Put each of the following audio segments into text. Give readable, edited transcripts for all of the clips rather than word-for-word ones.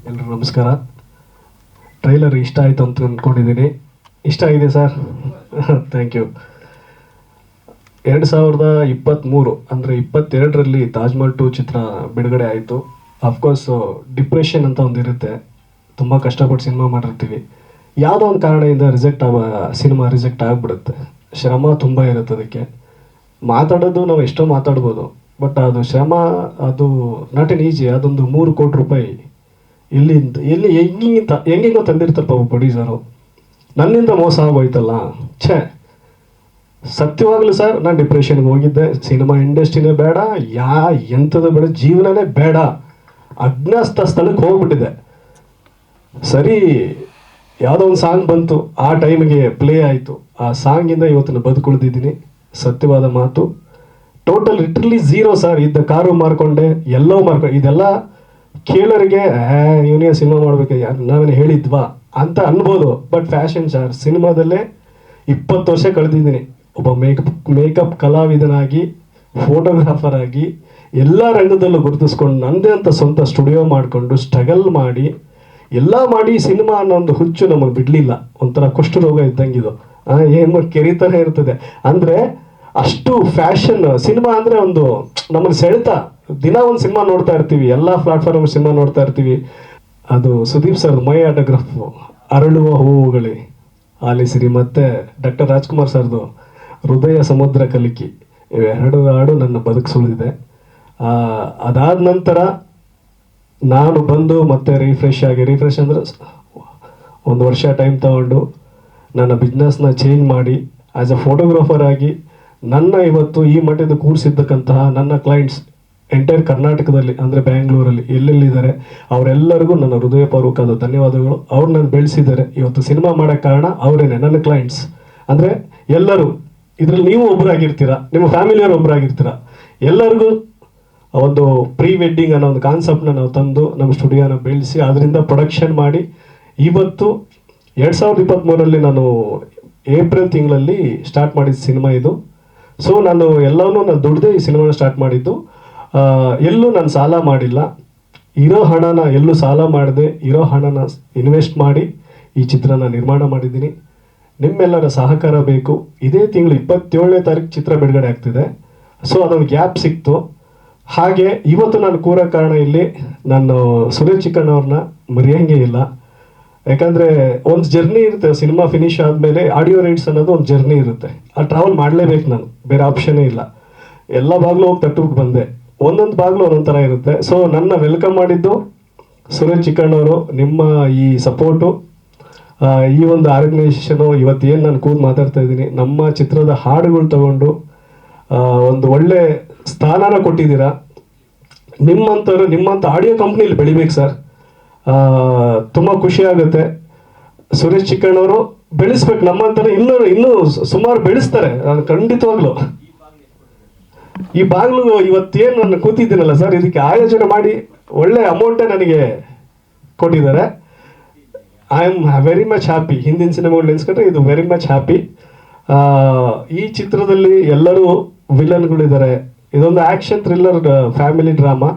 ಎಲ್ರಿಗೂ ನಮಸ್ಕಾರ. ಟ್ರೈಲರ್ ಇಷ್ಟ ಆಯಿತು ಅಂತ ಅಂದ್ಕೊಂಡಿದ್ದೀನಿ. ಇಷ್ಟ ಆಗಿದೆ ಸರ್. Thank you. 2023 ಅಂದರೆ 22ರಲ್ಲಿ ತಾಜ್ ಮಹಲ್ 2 ಚಿತ್ರ ಬಿಡುಗಡೆ ಆಯಿತು. ಅಫ್ಕೋರ್ಸ್ ಡಿಪ್ರೆಷನ್ ಅಂತ ಒಂದಿರುತ್ತೆ. ತುಂಬ ಕಷ್ಟಪಟ್ಟು ಸಿನಿಮಾ ಮಾಡಿರ್ತೀವಿ, ಯಾವುದೋ ಒಂದು ಕಾರಣದಿಂದ ಸಿನಿಮಾ ರಿಜೆಕ್ಟ್ ಆಗಿಬಿಡುತ್ತೆ. ಶ್ರಮ ತುಂಬ ಇರುತ್ತೆ. ಅದಕ್ಕೆ ಮಾತಾಡೋದು ನಾವು ಎಷ್ಟೋ ಮಾತಾಡ್ಬೋದು, ಬಟ್ ಅದು ಶ್ರಮ, ಅದು ನಾಟ್ ಎನ್ ಈಜಿ. ಅದೊಂದು 3 ಕೋಟಿ ರೂಪಾಯಿ ಎಲ್ಲಿ ಹೆಂಗಿಂಗೋ ತಂದಿರ್ತಾರೆ ಪಾಪ ಪ್ರೊಡ್ಯೂಸರು. ನನ್ನಿಂದ ಮೋಸ ಆಗೋಯ್ತಲ್ಲ. ಛೇ, ಸತ್ಯವಾಗಲೂ ಸರ್, ನಾನು ಡಿಪ್ರೆಷನ್ಗೆ ಹೋಗಿದ್ದೆ. ಸಿನಿಮಾ ಇಂಡಸ್ಟ್ರಿನೇ ಬೇಡ, ಎಂಥದ್ದು ಬೇಡ, ಜೀವನನೇ ಬೇಡ, ಅಜ್ಞಾತ ಸ್ಥಳಕ್ಕೆ ಹೋಗ್ಬಿಟ್ಟಿದೆ. ಸರಿ, ಯಾವುದೋ ಒಂದು ಸಾಂಗ್ ಬಂತು, ಆ ಟೈಮಿಗೆ ಪ್ಲೇ ಆಯಿತು. ಆ ಸಾಂಗಿಂದ ಇವತ್ತಿನ ಬದುಕುಳಿದಿದ್ದೀನಿ. ಸತ್ಯವಾದ ಮಾತು. Total literally zero sir. ಇದ್ದ ಕಾರು ಮಾರ್ಕೊಂಡೆ, ಎಲ್ಲೋ ಮಾರ್ಕೊಂಡೆ. ಇದೆಲ್ಲ ಕೇಳೋರಿಗೆ ಇವನೇ ಸಿನಿಮಾ ಮಾಡ್ಬೇಕು, ನಾವೇನು ಹೇಳಿದ್ವಾ ಅಂತ ಅನ್ಬೋದು. ಬಟ್ ಫ್ಯಾಷನ್ ಸರ್, ಸಿನಿಮಾದಲ್ಲೇ 20 ವರ್ಷ ಕಳೆದಿದ್ದೀನಿ. ಒಬ್ಬ ಮೇಕಪ್ ಕಲಾವಿದನಾಗಿ, ಫೋಟೋಗ್ರಾಫರ್ ಆಗಿ, ಎಲ್ಲ ರಂಗದಲ್ಲೂ ಗುರುತಿಸ್ಕೊಂಡು ನನ್ನದೇ ಅಂತ ಸ್ವಂತ ಸ್ಟುಡಿಯೋ ಮಾಡಿಕೊಂಡು ಸ್ಟ್ರಗಲ್ ಮಾಡಿ ಎಲ್ಲ ಮಾಡಿ ಸಿನಿಮಾ ಅನ್ನೋ ಒಂದು ಹುಚ್ಚು ನಮಗೆ ಬಿಡಲಿಲ್ಲ. ಒಂಥರ ಕುಷ್ಠರೋಗ ಇದ್ದಂಗಿದು. ಏನು ಕೆರಿತಾನೆ ಇರ್ತದೆ. ಅಂದರೆ ಅಷ್ಟು ಫ್ಯಾಷನ್ ಸಿನಿಮಾ ಅಂದರೆ ಒಂದು ನಮ್ಮನ್ನು ಸೆಳೆತ. ದಿನ ಒಂದು ಸಿನಿಮಾ ನೋಡ್ತಾ ಇರ್ತೀವಿ, ಎಲ್ಲ ಪ್ಲಾಟ್ಫಾರ್ಮ್ ಸಿನಿಮಾ ನೋಡ್ತಾ ಇರ್ತೀವಿ. ಅದು ಸುದೀಪ್ ಸರ್ ಮೈ ಆಟೋಗ್ರಾಫ್, ಅರಳುವ ಹೂವುಗಳೇ ಆಲಿಸಿರಿ, ಮತ್ತು ಡಾಕ್ಟರ್ ರಾಜ್ಕುಮಾರ್ ಸರ್ದು ಹೃದಯ ಸಮುದ್ರ ಕಲಿಕಿ, ಇವೆರಡು ಹಾಡು ನನ್ನ ಬದುಕಿಸುಳಿದಿದೆ. ಅದಾದ ನಂತರ ನಾನು ಬಂದು ಮತ್ತೆ ರಿಫ್ರೆಶ್ ಅಂದರೆ 1 ವರ್ಷ ಟೈಮ್ ತಗೊಂಡು ನನ್ನ ಬಿಸ್ನೆಸ್ನ ಚೇಂಜ್ ಮಾಡಿ ಆ್ಯಸ್ ಅ ಫೋಟೋಗ್ರಾಫರ್ ಆಗಿ ನನ್ನ ಇವತ್ತು ಈ ಮಟ್ಟದ ಕೂರಿಸಿದ್ದಕ್ಕಂತಹ ನನ್ನ ಕ್ಲೈಂಟ್ಸ್ ಎಂಟೈರ್ ಕರ್ನಾಟಕದಲ್ಲಿ, ಅಂದರೆ ಬ್ಯಾಂಗ್ಳೂರಲ್ಲಿ ಎಲ್ಲೆಲ್ಲಿದ್ದಾರೆ ಅವರೆಲ್ಲರಿಗೂ ನನ್ನ ಹೃದಯಪೂರ್ವಕವಾದ ಧನ್ಯವಾದಗಳು. ಅವ್ರು ನಾನು ಬೆಳೆಸಿದ್ದಾರೆ. ಇವತ್ತು ಸಿನಿಮಾ ಮಾಡೋಕ್ಕೆ ಕಾರಣ ಅವರೇನೆ, ನನ್ನ ಕ್ಲೈಂಟ್ಸ್. ಅಂದರೆ ಎಲ್ಲರೂ ಇದರಲ್ಲಿ, ನೀವು ಒಬ್ಬರಾಗಿರ್ತೀರ, ನಿಮ್ಮ ಫ್ಯಾಮಿಲಿಯವರು ಒಬ್ಬರಾಗಿರ್ತೀರ. ಎಲ್ಲರಿಗೂ ಒಂದು ಪ್ರೀ ವೆಡ್ಡಿಂಗ್ ಅನ್ನೋ ಒಂದು ಕಾನ್ಸೆಪ್ಟನ್ನ ನಾವು ತಂದು ನಮ್ಮ ಸ್ಟುಡಿಯೋನ ಬೆಳೆಸಿ ಅದರಿಂದ ಪ್ರೊಡಕ್ಷನ್ ಮಾಡಿ ಇವತ್ತು 2023ರಲ್ಲಿ ನಾನು ಏಪ್ರಿಲ್ ತಿಂಗಳಲ್ಲಿ ಸ್ಟಾರ್ಟ್ ಮಾಡಿದ ಸಿನಿಮಾ ಇದು. ಸೊ ನಾನು ದುಡ್ದೇ ಈ ಸಿನಿಮಾನ ಸ್ಟಾರ್ಟ್ ಮಾಡಿದ್ದು. ಎಲ್ಲೂ ನಾನು ಸಾಲ ಮಾಡಿಲ್ಲ. ಇರೋ ಹಣನ ಎಲ್ಲೂ ಸಾಲ ಮಾಡದೆ, ಇರೋ ಹಣನ ಇನ್ವೆಸ್ಟ್ ಮಾಡಿ ಈ ಚಿತ್ರನ ನಿರ್ಮಾಣ ಮಾಡಿದ್ದೀನಿ. ನಿಮ್ಮೆಲ್ಲರ ಸಹಕಾರ ಬೇಕು. ಇದೇ ತಿಂಗಳು 27ನೇ ತಾರೀಕು ಚಿತ್ರ ಬಿಡುಗಡೆ ಆಗ್ತಿದೆ. ಸೊ ಅದೊಂದು ಗ್ಯಾಪ್ ಸಿಕ್ತು. ಹಾಗೆ ಇವತ್ತು ನಾನು ಕೂರೋ ಕಾರಣ ಇಲ್ಲಿ ನಾನು ಸುರೇಶ್ ಚಿಕ್ಕಣ್ಣವ್ರನ್ನ ಮರೆಯೋಂಗೇ ಇಲ್ಲ. ಯಾಕಂದರೆ ಒಂದು ಜರ್ನಿ ಇರುತ್ತೆ. ಸಿನಿಮಾ ಫಿನಿಶ್ ಆದಮೇಲೆ ಆಡಿಯೋ ರೈಟ್ಸ್ ಅನ್ನೋದು ಒಂದು ಜರ್ನಿ ಇರುತ್ತೆ. ಆ ಟ್ರಾವೆಲ್ ಮಾಡಲೇಬೇಕು ನಾನು, ಬೇರೆ ಆಪ್ಷನ್ನೇ ಇಲ್ಲ. ಎಲ್ಲ ಬಾಗಿಲು ಹೋಗಿ ತಟ್ಟುಬಿಟ್ಟು ಬಂದೆ. ಒಂದೊಂದು ಬಾಗಿಲು ಒಂದೊಂದು ಥರ ಇರುತ್ತೆ. ಸೊ ನನ್ನ ವೆಲ್ಕಮ್ ಮಾಡಿದ್ದು ಸುರೇಶ್ ಚಿಕ್ಕಣ್ಣವರು. ನಿಮ್ಮ ಈ ಸಪೋರ್ಟು, ಈ ಒಂದು ಆರ್ಗನೈಸೇಷನು, ಇವತ್ತೇನು ನಾನು ಕೂತು ಮಾತಾಡ್ತಾ ಇದ್ದೀನಿ, ನಮ್ಮ ಚಿತ್ರದ ಹಾಡುಗಳು ತಗೊಂಡು ಒಂದು ಒಳ್ಳೆ ಸ್ಥಾನನ ಕೊಟ್ಟಿದ್ದೀರಾ. ನಿಮ್ಮಂಥ ಆಡಿಯೋ ಕಂಪ್ನಿಲಿ ಬೆಳಿಬೇಕು ಸರ್. ತುಂಬ ಖುಷಿ ಆಗುತ್ತೆ. ಸುರೇಶ್ ಚಿಕ್ಕಣ್ಣವರು ಬೆಳೆಸ್ಬೇಕು. ನಮ್ಮಂತರ ಇನ್ನೂ ಸುಮಾರು ಬೆಳೆಸ್ತಾರೆ ಖಂಡಿತವಾಗ್ಲು. ಈ ಬಾಗಿಲು ಇವತ್ತೇನು ನಾನು ಕೂತಿದ್ದೀನಲ್ಲ ಸರ್, ಇದಕ್ಕೆ ಆಯೋಜನೆ ಮಾಡಿ ಒಳ್ಳೆ ಅಮೌಂಟೇ ನನಗೆ ಕೊಟ್ಟಿದ್ದಾರೆ. I am very much happy. ಹಿಂದಿನ ಸಿನಿಮಾಗಳು ನೆನೆಸ್ಕೊಂಡ್ರೆ ಇದು ವೆರಿ ಮಚ್ ಹ್ಯಾಪಿ. ಈ ಚಿತ್ರದಲ್ಲಿ ಎಲ್ಲರೂ ವಿಲನ್ಗಳಿದ್ದಾರೆ. ಇದೊಂದು ಆ್ಯಕ್ಷನ್ ಥ್ರಿಲ್ಲರ್ ಫ್ಯಾಮಿಲಿ ಡ್ರಾಮಾ.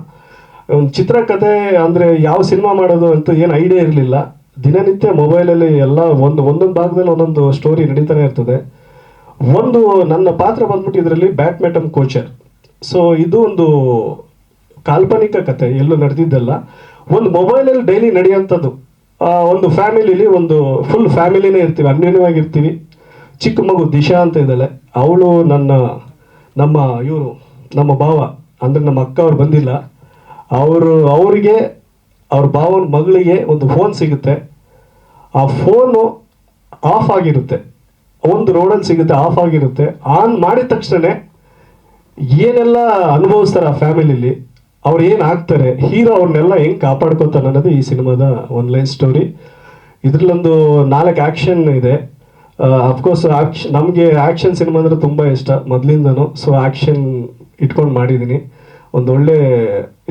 ಒಂದು ಚಿತ್ರಕಥೆ ಅಂದರೆ ಯಾವ ಸಿನಿಮಾ ಮಾಡೋದು ಅಂತ ಏನು ಐಡಿಯಾ ಇರಲಿಲ್ಲ. ದಿನನಿತ್ಯ ಮೊಬೈಲಲ್ಲಿ ಎಲ್ಲ ಒಂದೊಂದು ಭಾಗದಲ್ಲಿ ಒಂದೊಂದು ಸ್ಟೋರಿ ನಡೀತಾನೆ ಇರ್ತದೆ. ಒಂದು ನನ್ನ ಪಾತ್ರ ಬಂದ್ಬಿಟ್ಟು ಇದರಲ್ಲಿ ಬ್ಯಾಡ್ಮಿಂಟನ್ ಕೋಚರ್. ಸೊ ಇದು ಒಂದು ಕಾಲ್ಪನಿಕ ಕತೆ, ಎಲ್ಲೂ ನಡೆದಿದ್ದಲ್ಲ. ಒಂದು ಮೊಬೈಲಲ್ಲಿ ಡೈಲಿ ನಡೆಯುವಂಥದ್ದು. ಒಂದು ಫ್ಯಾಮಿಲಿಲಿ ಒಂದು ಫುಲ್ ಫ್ಯಾಮಿಲಿನೇ ಇರ್ತೀವಿ, ಅನ್ಯೋನ್ಯವಾಗಿರ್ತೀವಿ. ಚಿಕ್ಕ ಮಗು ದಿಶಾ ಅಂತ ಇದ್ದಾಳೆ, ಅವಳು ನಮ್ಮ ಭಾವ ಅಂದರೆ ನಮ್ಮ ಅಕ್ಕ ಅವ್ರು ಬಂದಿಲ್ಲ. ಅವರಿಗೆ ಅವ್ರ ಭಾವನ ಮಗಳಿಗೆ ಒಂದು ಫೋನ್ ಸಿಗುತ್ತೆ. ಆ ಫೋನು ಆಫ್ ಆಗಿರುತ್ತೆ, ಒಂದು ರೋಡಲ್ಲಿ ಸಿಗುತ್ತೆ, ಆಫ್ ಆಗಿರುತ್ತೆ. ಆನ್ ಮಾಡಿದ ತಕ್ಷಣ ಏನೆಲ್ಲ ಅನುಭವಿಸ್ತಾರೆ ಆ ಫ್ಯಾಮಿಲಿಲಿ, ಅವ್ರು ಏನು ಆಗ್ತಾರೆ, ಹೀರೋ ಅವ್ರನ್ನೆಲ್ಲ ಹೆಂಗೆ ಕಾಪಾಡ್ಕೊತಾನೆ ಅನ್ನೋದು ಈ ಸಿನಿಮಾದ ಒನ್ಲೈನ್ ಸ್ಟೋರಿ. ಇದರಲ್ಲೊಂದು 4 ಆ್ಯಕ್ಷನ್ ಇದೆ. ಅಫ್ಕೋರ್ಸ್ ನಮಗೆ ಆ್ಯಕ್ಷನ್ ಸಿನಿಮಾ ಅಂದರೆ ತುಂಬ ಇಷ್ಟ ಮೊದಲಿಂದನೂ. ಸೊ ಆ್ಯಕ್ಷನ್ ಇಟ್ಕೊಂಡು ಮಾಡಿದ್ದೀನಿ. ಒಂದು ಒಳ್ಳೆ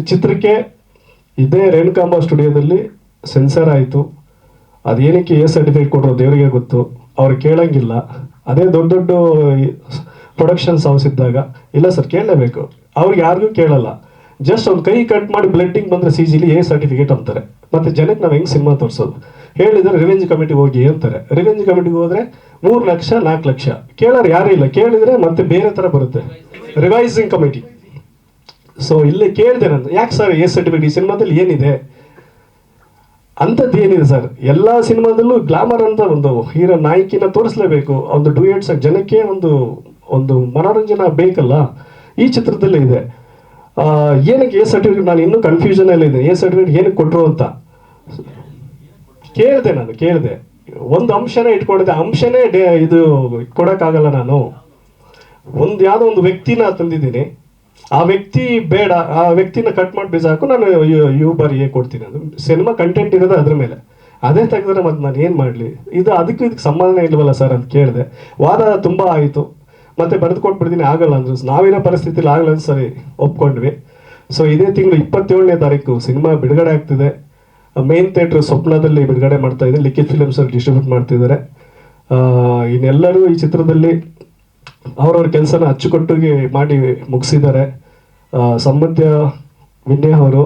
ಚಿತ್ರಕ್ಕೆ ಇದೇ ರೇಣುಕಾಂಬ ಸ್ಟುಡಿಯೋದಲ್ಲಿ ಸೆನ್ಸರ್ ಆಯಿತು. ಅದೇನಕ್ಕೆ ಸರ್ಟಿಫಿಕೇಟ್ ಕೊಟ್ಟರು ದೇವರಿಗೆ ಗೊತ್ತು. ಅವ್ರು ಕೇಳಂಗಿಲ್ಲ. ಅದೇ ದೊಡ್ಡ ಪ್ರೊಡಕ್ಷನ್ಸ್ ಹೌಸ್ ಇದ್ದಾಗ ಇಲ್ಲ ಸರ್ ಕೇಳಲೇಬೇಕು, ಅವ್ರಿಗೆ ಯಾರಿಗೂ ಕೇಳಲ್ಲ. ಜಸ್ಟ್ ಒಂದು ಕೈ ಕಟ್ ಮಾಡಿ ಬ್ಲಡ್ಡಿಂಗ್ ಬಂದರೆ ಸಿ ಜಿಲಿ ಎ ಸರ್ಟಿಫಿಕೇಟ್ ಅಂತಾರೆ. ಮತ್ತು ಜನಕ್ಕೆ ನಾವು ಹೆಂಗೆ ಸಿನಿಮಾ ತೋರಿಸೋದು ಹೇಳಿದರೆ ರಿವೆಂಜ್ ಕಮಿಟಿಗೆ ಹೋಗಿ ಅಂತಾರೆ. ರಿವೆಂಜ್ ಕಮಿಟಿಗೆ ಹೋದರೆ 3 ಲಕ್ಷ 4 ಲಕ್ಷ ಕೇಳೋರು ಯಾರೂ ಇಲ್ಲ. ಕೇಳಿದರೆ ಮತ್ತೆ ಬೇರೆ ಥರ ಬರುತ್ತೆ ರಿವೈಸಿಂಗ್ ಕಮಿಟಿ. ಸೊ ಇಲ್ಲಿ ಕೇಳಿದೆ ನಾನು, ಯಾಕೆ ಸರ್ ಎ ಸರ್ಟಿಫಿಕೇಟ್ ಈ ಸಿನಿಮಾದಲ್ಲಿ ಏನಿದೆ ಅಂಥದ್ದು ಏನಿದೆ ಸರ್? ಎಲ್ಲ ಸಿನಿಮಾದಲ್ಲೂ ಗ್ಲಾಮರ್ ಅಂತ ಒಂದು ಹೀರೋ ನಾಯಕಿನ ತೋರಿಸ್ಲೇಬೇಕು, ಒಂದು ಡ್ಯೂಯೆಟ್ಸ್ ಜನಕ್ಕೆ ಒಂದು ಮನೋರಂಜನೆ ಬೇಕಲ್ಲ. ಈ ಚಿತ್ರದಲ್ಲೇ ಇದೆ. ಏನಕ್ಕೆ ಎ ಸರ್ಟಿಫಿಕೇಟ್? ನಾನು ಇನ್ನೂ ಕನ್ಫ್ಯೂಷನ್ ಎಲ್ಲ ಇದೆ, ಎ ಸರ್ಟಿಫಿಕೇಟ್ ಏನಕ್ಕೆ ಕೊಟ್ಟರು ಅಂತ ಕೇಳಿದೆ. ಒಂದು ಅಂಶನೇ ಇಟ್ಕೊಂಡಿದ್ದೆ, ಅಂಶನೇ ಇದು ಕೊಡೋಕ್ಕಾಗಲ್ಲ. ನಾನು ಯಾವುದೋ ಒಂದು ವ್ಯಕ್ತಿನ ತಂದಿದ್ದೀನಿ, ಆ ವ್ಯಕ್ತಿ ಬೇಡ, ಆ ವ್ಯಕ್ತಿನ ಕಟ್ ಮಾಡಿ ಬೀಸಾಕು, ನಾನು ಬಾರಿ ಕೊಡ್ತೀನಿ. ಅದು ಸಿನಿಮಾ ಕಂಟೆಂಟ್ ಇರೋದು ಅದ್ರ ಮೇಲೆ, ಅದೇ ತೆಗೆದ್ರೆ ಮತ್ತೆ ನಾನು ಏನು ಮಾಡಲಿ? ಇದಕ್ಕೆ ಸಂಬಂಧನೇ ಇಲ್ವಲ್ಲ ಸರ್ ಅಂತ ಕೇಳಿದೆ. ವಾದ ತುಂಬ ಆಯಿತು. ಮತ್ತೆ ಬರೆದು ಕೊಟ್ಬಿಡ್ತೀನಿ, ಆಗಲ್ಲ ಅಂದ್ರು. ನಾವಿರೋ ಪರಿಸ್ಥಿತಿಲಿ ಆಗಲ್ಲ ಅಂತ ಸರಿ ಒಪ್ಕೊಂಡ್ವಿ. ಸೊ ಇದೇ ತಿಂಗಳು 27ನೇ ತಾರೀಕು ಸಿನಿಮಾ ಬಿಡುಗಡೆ ಆಗ್ತಿದೆ. ಮೇನ್ ಥಿಯೇಟ್ರ್ ಸ್ವಪ್ನದಲ್ಲಿ ಬಿಡುಗಡೆ ಮಾಡ್ತಾ ಇದೆ. ಲಿಖಿತ್ ಫಿಲ್ಮ್ಸ್ ಅವ್ರು ಡಿಸ್ಟ್ರಿಬ್ಯೂಟ್ ಮಾಡ್ತಿದ್ದಾರೆ. ಇನ್ನೆಲ್ಲರೂ ಈ ಚಿತ್ರದಲ್ಲಿ ಅವ್ರವ್ರ ಕೆಲಸನ ಅಚ್ಚುಕಟ್ಟಿಗೆ ಮಾಡಿ ಮುಗಿಸಿದ್ದಾರೆ. ಸಂಬಂಧ್ಯ ವಿನಯ್ ಅವರು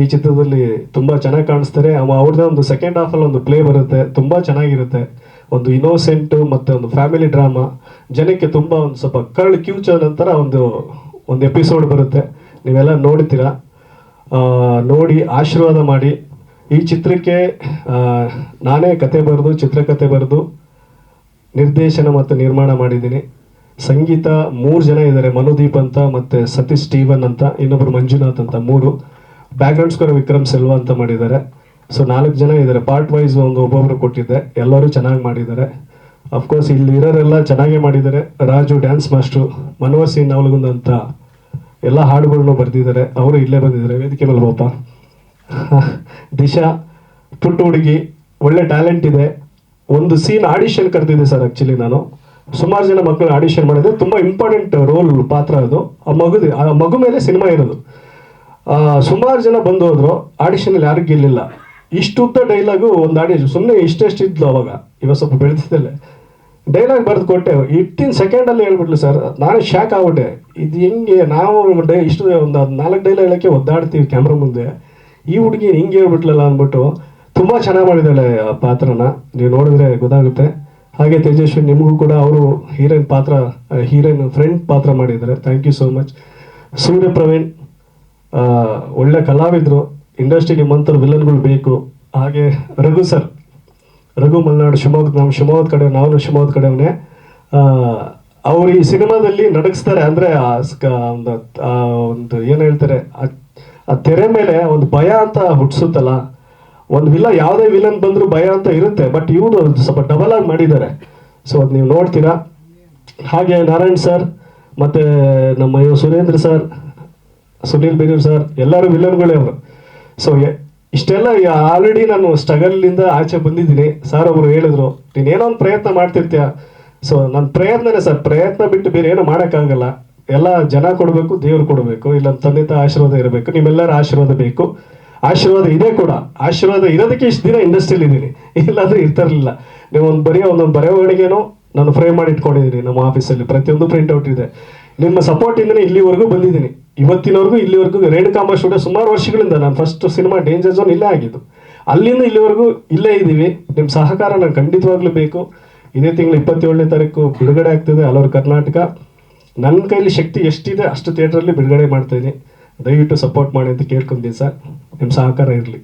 ಈ ಚಿತ್ರದಲ್ಲಿ ತುಂಬ ಚೆನ್ನಾಗಿ ಕಾಣಿಸ್ತಾರೆ. ಅವ್ರದ್ದೇ ಒಂದು ಸೆಕೆಂಡ್ ಹಾಫಲ್ಲಿ ಒಂದು ಪ್ಲೇ ಬರುತ್ತೆ, ತುಂಬ ಚೆನ್ನಾಗಿರುತ್ತೆ. ಒಂದು ಇನ್ನೋಸೆಂಟು ಮತ್ತು ಒಂದು ಫ್ಯಾಮಿಲಿ ಡ್ರಾಮಾ, ಜನಕ್ಕೆ ತುಂಬ ಒಂದು ಸ್ವಲ್ಪ ಕರಳು ಕಿವುಚೋ ನಂತರ ಒಂದು ಎಪಿಸೋಡ್ ಬರುತ್ತೆ. ನೀವೆಲ್ಲ ನೋಡ್ತೀರಾ, ನೋಡಿ ಆಶೀರ್ವಾದ ಮಾಡಿ. ಈ ಚಿತ್ರಕ್ಕೆ ನಾನೇ ಕತೆ ಬರೆದು, ಚಿತ್ರಕಥೆ ಬರೆದು, ನಿರ್ದೇಶನ ಮತ್ತು ನಿರ್ಮಾಣ ಮಾಡಿದ್ದೀನಿ. ಸಂಗೀತ 3 ಜನ ಇದ್ದಾರೆ, ಮನುದೀಪ್ ಅಂತ, ಮತ್ತು ಸತೀಶ್ ಸ್ಟೀವನ್ ಅಂತ, ಇನ್ನೊಬ್ಬರು ಮಂಜುನಾಥ್ ಅಂತ, 3. ಬ್ಯಾಕ್ಗ್ರೌಂಡ್ ಸ್ಕೋರ್ ವಿಕ್ರಮ್ ಸೆಲ್ವಾ ಅಂತ ಮಾಡಿದ್ದಾರೆ. ಸೊ 4 ಜನ ಇದ್ದಾರೆ. ಪಾರ್ಟ್ ವೈಸ್ ಒಬ್ಬೊಬ್ರು ಕೊಟ್ಟಿದ್ದೆ, ಎಲ್ಲರೂ ಚೆನ್ನಾಗಿ ಮಾಡಿದ್ದಾರೆ. ಅಫ್ಕೋರ್ಸ್ ಇಲ್ಲಿ ಇರೋರೆಲ್ಲ ಚೆನ್ನಾಗೇ ಮಾಡಿದ್ದಾರೆ. ರಾಜು ಡ್ಯಾನ್ಸ್ ಮಾಸ್ಟ್ರು, ಮನೋಹರ್ ಸಿಂಗ್ ನವಲಗುಂದ ಅಂತ ಎಲ್ಲ ಹಾಡುಗಳನ್ನು ಬರೆದಿದ್ದಾರೆ, ಅವರು ಇಲ್ಲೇ ಬಂದಿದ್ದಾರೆ ವೇದಿಕೆ ಮೇಲೆ. ಪಾಪ ದಿಶಾ ಪುಟ್ಟ ಹುಡುಗಿ, ಒಳ್ಳೆ ಟ್ಯಾಲೆಂಟ್ ಇದೆ. ಒಂದು ಸೀನ್ ಆಡಿಷನ್ ಕರೆದಿದ್ದೆ ಸರ್. ಆ್ಯಕ್ಚುಲಿ ನಾನು ಸುಮಾರು ಜನ ಮಕ್ಕಳು ಆಡಿಷನ್ ಮಾಡಿದೆ. ತುಂಬ ಇಂಪಾರ್ಟೆಂಟ್ ರೋಲ್ ಪಾತ್ರ ಅದು. ಆ ಮಗು ಮೇಲೆ ಸಿನಿಮಾ ಇರೋದು. ಸುಮಾರು ಜನ ಬಂದು ಹೋದ್ರು. ಆಡಿಷನಲ್ಲಿ ಯಾರಿಗೂ ಗೆಲ್ಲಿಲ್ಲ. ಇಷ್ಟುದ್ದ ಡೈಲಾಗು ಒಂದು ಸುಮ್ಮನೆ ಇಷ್ಟೆಷ್ಟಿದ್ಲು ಅವಾಗ. ಇವಾಗ ಸ್ವಲ್ಪ ಬೆಳೆದಿದ್ದಲ್ಲೇ ಡೈಲಾಗ್ ಬರೆದು ಕೊಟ್ಟೆ. 18 ಸೆಕೆಂಡಲ್ಲಿ ಹೇಳ್ಬಿಟ್ಲು ಸರ್. ನಾನು ಶಾಕ್ ಆಗ್ಬಿಟ್ಟೆ. ಇದು ಹೆಂಗೆ? ನಾವು ಇಷ್ಟು ಒಂದು 4 ಡೈಲಾಗ್ ಹೇಳೋಕ್ಕೆ ಒದ್ದಾಡ್ತೀವಿ ಕ್ಯಾಮ್ರಾ ಮುಂದೆ, ಈ ಹುಡುಗಿ ಹಿಂಗೆ ಹೇಳ್ಬಿಟ್ಲಲ್ಲ ಅಂದ್ಬಿಟ್ಟು ತುಂಬ ಚೆನ್ನಾಗಿ ಮಾಡಿದ್ದಾಳೆ ಆ ಪಾತ್ರನ. ನೀವು ನೋಡಿದ್ರೆ ಗೊತ್ತಾಗುತ್ತೆ. ಹಾಗೆ ತೇಜಸ್ವಿ, ನಿಮಗೂ ಕೂಡ ಅವರು ಹೀರೋಯಿನ್ ಫ್ರೆಂಡ್ ಪಾತ್ರ ಮಾಡಿದ್ದಾರೆ. Thank you so much. Surya Praveen ಒಳ್ಳೆ ಕಲಾವಿದರು. ಇಂಡಸ್ಟ್ರಿ ನಿಮ್ಮಂಥವ್ರು ವಿಲನ್ಗಳು ಬೇಕು. ಹಾಗೆ ರಘು ಸರ್, ರಘು ಮಲ್ನಾಡು, ನಮ್ಮ ಶಿವಮೊಗ್ಗದ ಕಡೆ, ನಾವು ಶಿವಮೊಗ್ಗದ ಕಡೆಯವನೇ. ಅವರು ಈ ಸಿನಿಮಾದಲ್ಲಿ ನಡಗಿಸ್ತಾರೆ. ಅಂದರೆ ಒಂದು ಏನು ಹೇಳ್ತಾರೆ, ಆ ತೆರೆ ಮೇಲೆ ಒಂದು ಭಯ ಅಂತ ಹುಟ್ಟಿಸುತ್ತಲ್ಲ. ಒಂದು ಯಾವುದೇ ವಿಲನ್ ಬಂದರೂ ಭಯ ಅಂತ ಇರುತ್ತೆ, ಬಟ್ ಇವರು ಸ್ವಲ್ಪ ಡಬಲ್ ಆಗಿ ಮಾಡಿದ್ದಾರೆ. ಸೊ ಅದು ನೀವು ನೋಡ್ತೀರಾ. ಹಾಗೆ ನಾರಾಯಣ್ ಸರ್, ಮತ್ತು ನಮ್ಮ ಸುರೇಂದ್ರ ಸರ್, ಸುನೀಲ್ ಬೇರೂರ್ ಸರ್, ಎಲ್ಲರೂ ವಿಲನ್ಗಳೇ ಅವರು. ಸೊ ಇಷ್ಟೆಲ್ಲ ಆಲ್ರೆಡಿ ನಾನು ಸ್ಟ್ರಗಲ್ಲಿಂದ ಆಚೆ ಬಂದಿದ್ದೀನಿ. ಸರ್ ಅವರು ಹೇಳಿದ್ರು, ನೀನೇನೋ ಒಂದು ಪ್ರಯತ್ನ ಮಾಡ್ತಿರ್ತೀಯ. ಸೊ ನನ್ನ ಪ್ರಯತ್ನನೇ ಸರ್, ಪ್ರಯತ್ನ ಬಿಟ್ಟು ಬೇರೆ ಏನೋ ಮಾಡೋಕ್ಕಾಗಲ್ಲ. ಎಲ್ಲ ಜನ ಕೊಡಬೇಕು, ದೇವ್ರು ಕೊಡಬೇಕು, ಇಲ್ಲ ತಂದೆ ತಾಯಿ ಆಶೀರ್ವಾದ ಇರಬೇಕು, ನಿಮ್ಮೆಲ್ಲರ ಆಶೀರ್ವಾದ ಬೇಕು. ಆಶೀರ್ವಾದ ಇದೆ ಕೂಡ. ಆಶೀರ್ವಾದ ಇರೋದಕ್ಕೆ ಇಷ್ಟು ದಿನ ಇಂಡಸ್ಟ್ರಿಯಲ್ಲಿ ಇದ್ದೀನಿ, ಇಲ್ಲಾಂದ್ರೆ ಇರ್ತಿರ್ಲಿಲ್ಲ. ನೀವು ಒಂದೊಂದು ಬರೆವಣಿಗೆನೋ ನಾನು ಫ್ರೇಮ್ ಮಾಡಿ ಇಟ್ಕೊಂಡಿದ್ದೀನಿ ನಮ್ಮ ಆಫೀಸಲ್ಲಿ. ಪ್ರತಿಯೊಂದು ಪ್ರಿಂಟ್ಔಟ್ ಇದೆ. ನಿಮ್ಮ ಸಪೋರ್ಟಿಂದನೇ ಇಲ್ಲಿವರೆಗೂ ಬಂದಿದ್ದೀನಿ. ಇವತ್ತಿನವರೆಗೂ ಇಲ್ಲಿವರೆಗೂ ರೇಣುಕಾಂಬ ಸ್ಟುಡಿಯೋ ಸುಮಾರು ವರ್ಷಗಳಿಂದ ನಾನು ಫಸ್ಟ್ ಸಿನಿಮಾ ಡೇಂಜರ್ ಝೋನ್ ಇಲ್ಲೇ ಆಗಿದ್ದು. ಅಲ್ಲಿಂದ ಇಲ್ಲಿವರೆಗೂ ಇಲ್ಲೇ ಇದ್ದೀವಿ. ನಿಮ್ಮ ಸಹಕಾರ ನಂಗೆ ಖಂಡಿತವಾಗ್ಲೂ ಬೇಕು. ಇದೇ ತಿಂಗಳು 27ನೇ ತಾರೀಕು ಬಿಡುಗಡೆ ಆಗ್ತಿದೆ ಆಲ್ ಓವರ್ ಕರ್ನಾಟಕ. ನನ್ನ ಕೈಲಿ ಶಕ್ತಿ ಎಷ್ಟಿದೆ ಅಷ್ಟು ಥಿಯೇಟ್ರಲ್ಲಿ ಬಿಡುಗಡೆ ಮಾಡ್ತಾಯಿದ್ದೀನಿ. ದಯವಿಟ್ಟು ಸಪೋರ್ಟ್ ಮಾಡಿ ಅಂತ ಕೇಳ್ಕೊಂತೀನಿ ಸರ್. ನಿಮ್ಮ ಸಹಕಾರ ಇರಲಿ.